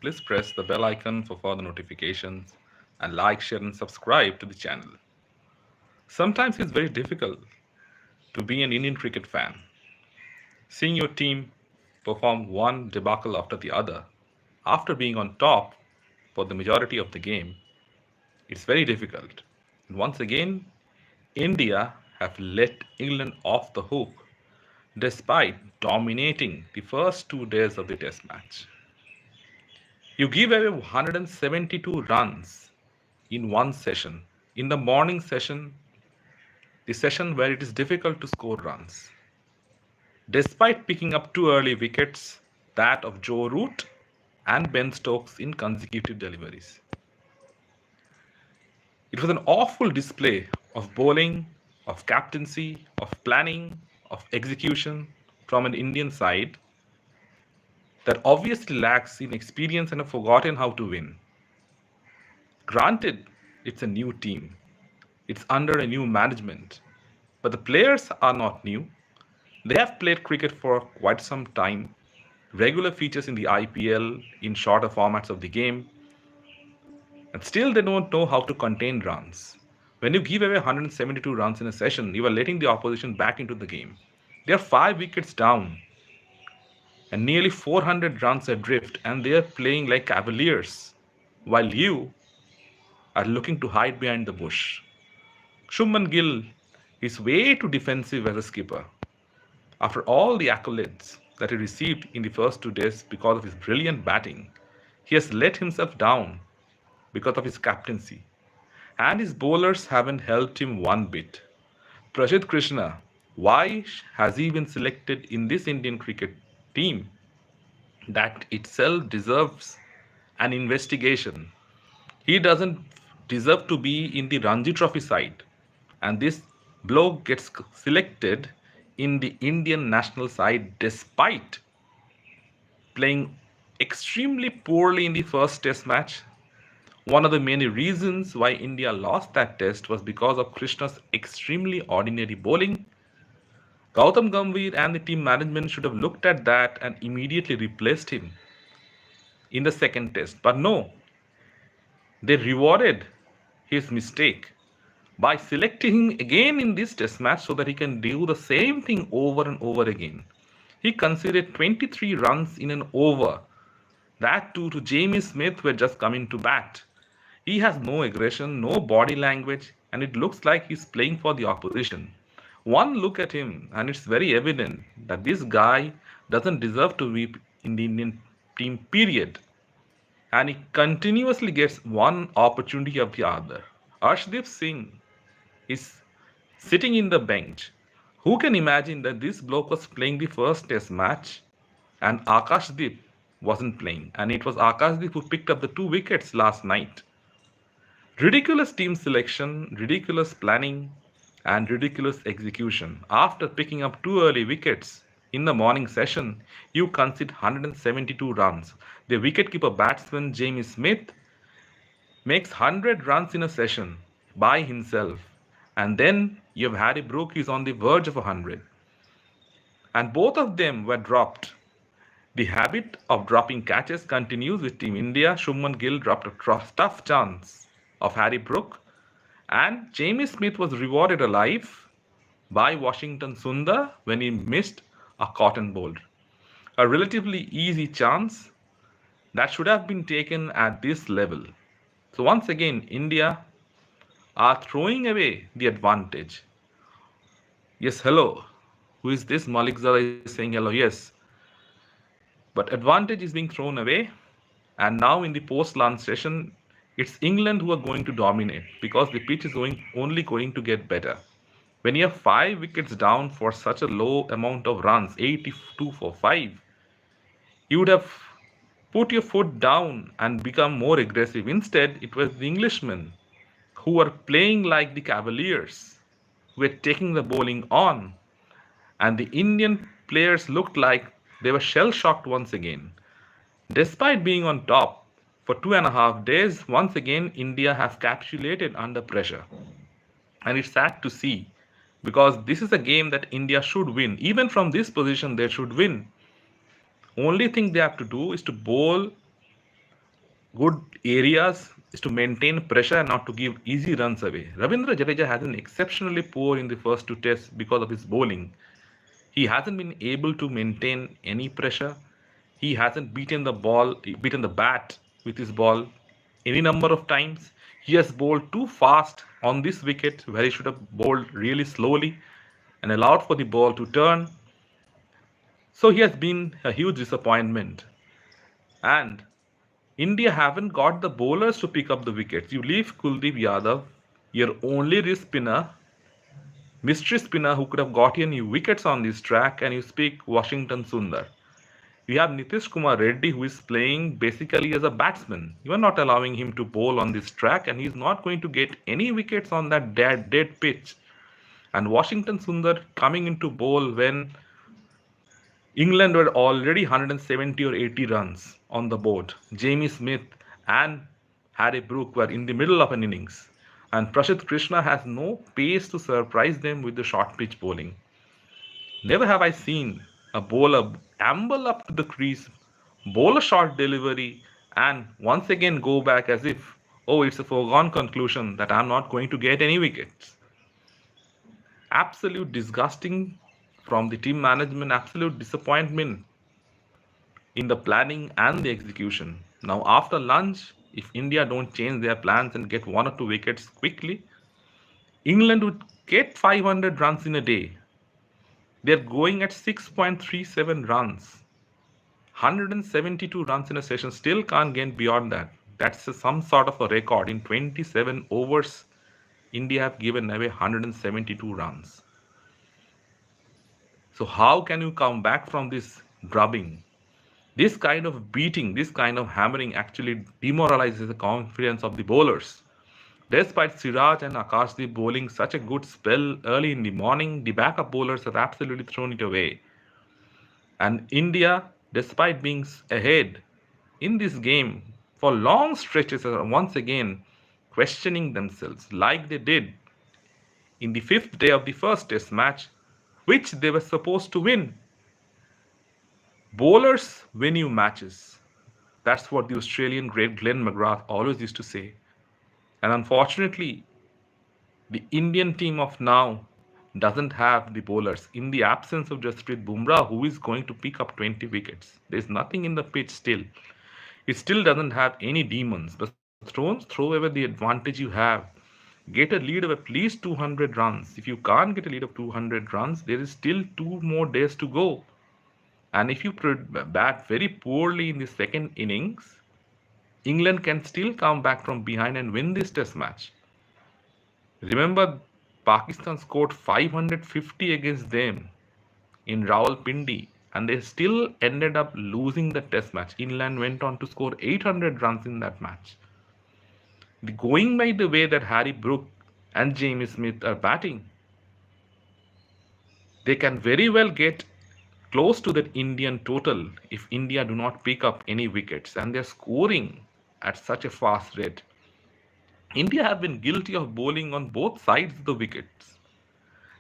please press the bell icon for further notifications and like, share, and subscribe to the channel. Sometimes it's very difficult to be an Indian cricket fan. Seeing your team perform one debacle after the other after being on top for the majority of the game, it's very difficult. And once again, India have let England off the hook despite dominating the first 2 days of the test match. You give away 172 runs in one session. In the morning session, the session where it is difficult to score runs. Despite picking up two early wickets, that of Joe Root and Ben Stokes in consecutive deliveries. It was an awful display of bowling, of captaincy, of planning, of execution from an Indian side that obviously lacks in experience and have forgotten how to win. Granted, it's a new team, it's under a new management, but the players are not new. They have played cricket for quite some time, regular features in the IPL, in shorter formats of the game, and still they don't know how to contain runs. When you give away 172 runs in a session, you are letting the opposition back into the game. They are 5 wickets down and nearly 400 runs adrift, and they are playing like cavaliers, while you are looking to hide behind the bush. Shubman Gill is way too defensive as a skipper. After all the accolades that he received in the first 2 days because of his brilliant batting, he has let himself down because of his captaincy. And his bowlers haven't helped him one bit. Prashid Krishna, why has he been selected in this Indian cricket team? That itself deserves an investigation. He doesn't deserve to be in the Ranji Trophy side. And this bloke gets selected in the Indian national side despite playing extremely poorly in the first test match. One of the many reasons why India lost that test was because of Krishna's extremely ordinary bowling. Gautam Gambhir and the team management should have looked at that and immediately replaced him in the second test. But no, they rewarded his mistake by selecting him again in this test match so that he can do the same thing over and over again. He conceded 23 runs in an over. That too to Jamie Smith, who had just come into bat. He has no aggression, no body language, and it looks like he's playing for the opposition. One look at him, and it's very evident that this guy doesn't deserve to be in the Indian team, period. And he continuously gets one opportunity after the other. Arshdeep Singh is sitting in the bench. Who can imagine that this bloke was playing the first test match and Akashdeep wasn't playing? And it was Akashdeep who picked up the 2 wickets last night. Ridiculous team selection, ridiculous planning, and ridiculous execution. After picking up two early wickets in the morning session, you concede 172 runs. The wicketkeeper batsman Jamie Smith makes 100 runs in a session by himself. And then you have Harry Brook, is on the verge of 100. And both of them were dropped. The habit of dropping catches continues with Team India. Shubman Gill dropped a tough chance of Harry Brook, and Jamie Smith was rewarded alive by Washington Sundar when he missed a cotton bowl. A relatively easy chance that should have been taken at this level. So once again, India are throwing away the advantage. Yes, hello. Who is this? Malik Zara is saying hello. Yes. But advantage is being thrown away. And now in the post-lunch session, it's England who are going to dominate because the pitch is only going to get better. When you have 5 wickets down for such a low amount of runs, 82 for 5, you would have put your foot down and become more aggressive. Instead, it was the Englishmen who were playing like the Cavaliers, who were taking the bowling on, and the Indian players looked like they were shell-shocked once again. Despite being on top for 2.5 days, once again, India have capitulated under pressure. And it's sad to see because this is a game that India should win. Even from this position, they should win. Only thing they have to do is to bowl good areas is to maintain pressure and not to give easy runs away. Ravindra Jadeja has been exceptionally poor in the first two tests because of his bowling. He hasn't been able to maintain any pressure. He hasn't beaten the bat with his ball any number of times. He has bowled too fast on this wicket where he should have bowled really slowly and allowed for the ball to turn. So he has been a huge disappointment. And India haven't got the bowlers to pick up the wickets. You leave Kuldeep Yadav, your only wrist spinner, mystery spinner who could have gotten you wickets on this track, and you speak Washington Sundar. You have Nitish Kumar Reddy who is playing basically as a batsman. You are not allowing him to bowl on this track, and he is not going to get any wickets on that dead pitch. And Washington Sundar coming into bowl when England were already 170 or 80 runs on the board. Jamie Smith and Harry Brook were in the middle of an innings. And Prashit Krishna has no pace to surprise them with the short pitch bowling. Never have I seen a bowler amble up to the crease, bowl a short delivery, and once again go back as if, oh, it's a foregone conclusion that I'm not going to get any wickets. Absolute disgusting from the team management, absolute disappointment in the planning and the execution. Now, after lunch, if India don't change their plans and get one or two wickets quickly, England would get 500 runs in a day. They're going at 6.37 runs. 172 runs in a session, still can't get beyond that. That's some sort of a record. In 27 overs, India have given away 172 runs. So how can you come back from this drubbing? This kind of beating, this kind of hammering actually demoralizes the confidence of the bowlers. Despite Siraj and Akashdeep bowling such a good spell early in the morning, the backup bowlers have absolutely thrown it away. And India, despite being ahead in this game for long stretches, are once again questioning themselves like they did in the fifth day of the first test match, which they were supposed to win. Bowlers win you matches. That's what the Australian great Glenn McGrath always used to say. And unfortunately, the Indian team of now doesn't have the bowlers. In the absence of Jasprit Bumrah, who is going to pick up 20 wickets, there's nothing in the pitch still. It still doesn't have any demons. But throw away the advantage you have. Get a lead of at least 200 runs. If you can't get a lead of 200 runs, there is still 2 more days to go. And if you bat very poorly in the second innings, England can still come back from behind and win this test match. Remember, Pakistan scored 550 against them in Rawalpindi, and they still ended up losing the test match. England went on to score 800 runs in that match. Going by the way that Harry Brook and Jamie Smith are batting, they can very well get close to that Indian total if India do not pick up any wickets, and they're scoring at such a fast rate. India have been guilty of bowling on both sides of the wickets.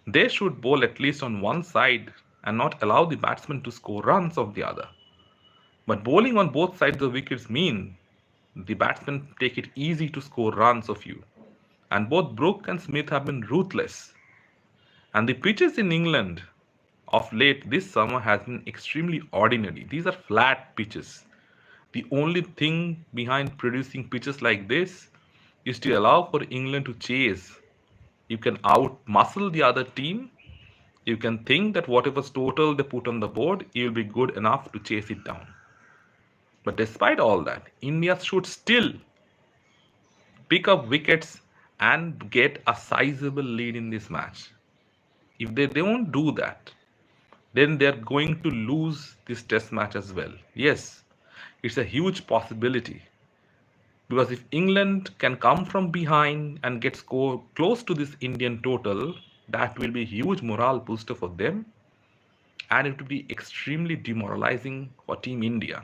They should bowl at least on one side and not allow the batsman to score runs of the other. But bowling on both sides of the wickets mean the batsmen take it easy to score runs of you. And both Brook and Smith have been ruthless. And the pitches in England of late this summer has been extremely ordinary. These are flat pitches. The only thing behind producing pitches like this is to allow for England to chase. You can out muscle the other team. You can think that whatever's total they put on the board, you'll be good enough to chase it down. But despite all that, India should still pick up wickets and get a sizable lead in this match. If they don't do that, then they're going to lose this test match as well. Yes, it's a huge possibility. Because if England can come from behind and get score close to this Indian total, that will be a huge morale booster for them. And it will be extremely demoralizing for Team India.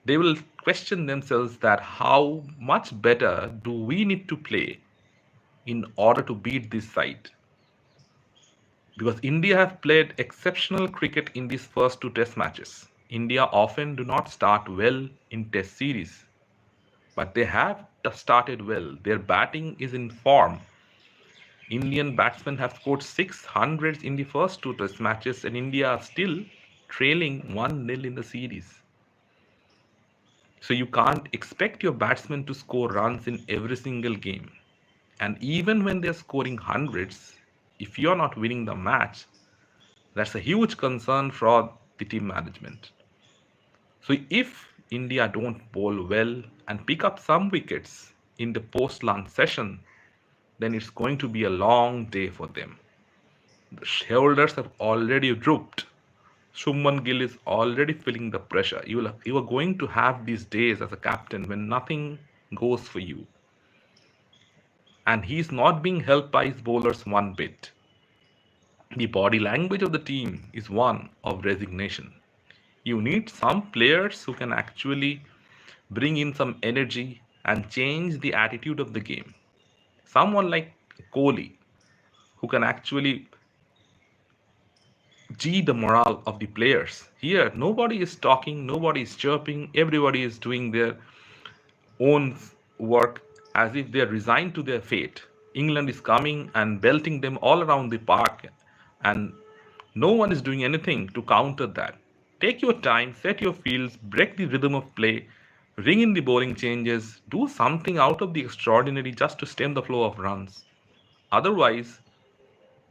They will question themselves that how much better do we need to play in order to beat this side? Because India have played exceptional cricket in these first two test matches. India often do not start well in test series. but they have started well. Their batting is in form. Indian batsmen have scored 600s in the first two test matches, and India are still trailing 1-0 in the series. So you can't expect your batsmen to score runs in every single game. And even when they're scoring hundreds, if you're not winning the match, that's a huge concern for the team management. So if India don't bowl well and pick up some wickets in the post-lunch session, then it's going to be a long day for them. The shoulders have already drooped. Shubman Gill is already feeling the pressure. You are going to have these days as a captain when nothing goes for you. And he's not being helped by his bowlers one bit. The body language of the team is one of resignation. You need some players who can actually bring in some energy and change the attitude of the game. Someone like Kohli, who can actually G the morale of the players. Here, nobody is talking, nobody is chirping, everybody is doing their own work as if they are resigned to their fate. England is coming and belting them all around the park, and no one is doing anything to counter that. Take your time, set your fields, break the rhythm of play, ring in the bowling changes, do something out of the extraordinary just to stem the flow of runs. Otherwise,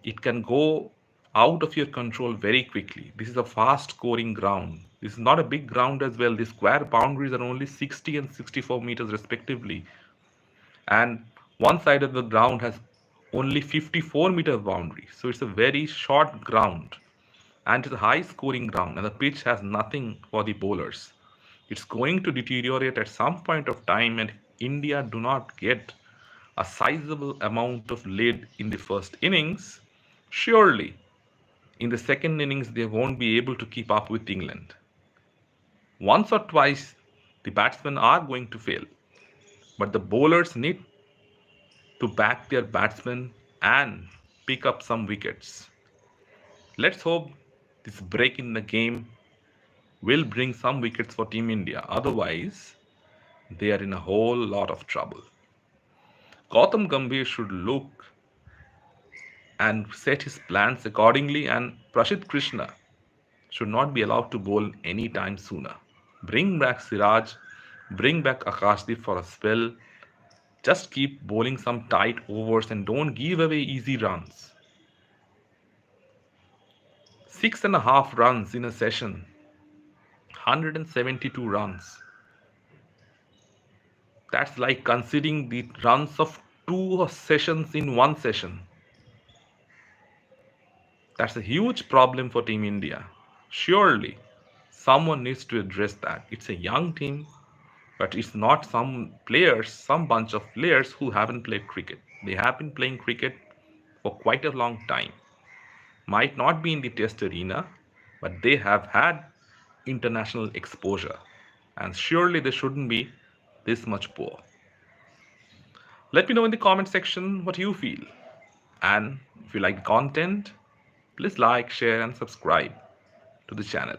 it can go out of your control very quickly. This is a fast scoring ground. This is not a big ground as well. The square boundaries are only 60 and 64 meters respectively. And one side of the ground has only 54-meter boundary. So it's a very short ground. And it's a high scoring ground. And the pitch has nothing for the bowlers. It's going to deteriorate at some point of time. And India do not get a sizable amount of lead in the first innings, surely in the second innings they won't be able to keep up with England. Once or twice the batsmen are going to fail, but the bowlers need to back their batsmen and pick up some wickets. Let's hope this break in the game will bring some wickets for Team India. Otherwise, they are in a whole lot of trouble. Gautam Gambhir should look and set his plans accordingly, and Prashid Krishna should not be allowed to bowl any time sooner. Bring back Siraj, bring back Akashdeep for a spell. Just keep bowling some tight overs and don't give away easy runs. 6.5 runs in a session, 172 runs. That's like conceding the runs of two sessions in one session. That's a huge problem for Team India. Surely, someone needs to address that. It's a young team, but it's not some players, some bunch of players who haven't played cricket. They have been playing cricket for quite a long time. Might not be in the test arena, but they have had international exposure. And surely they shouldn't be this much poor. Let me know in the comment section what you feel. And if you like the content, please like, share, and subscribe to the channel.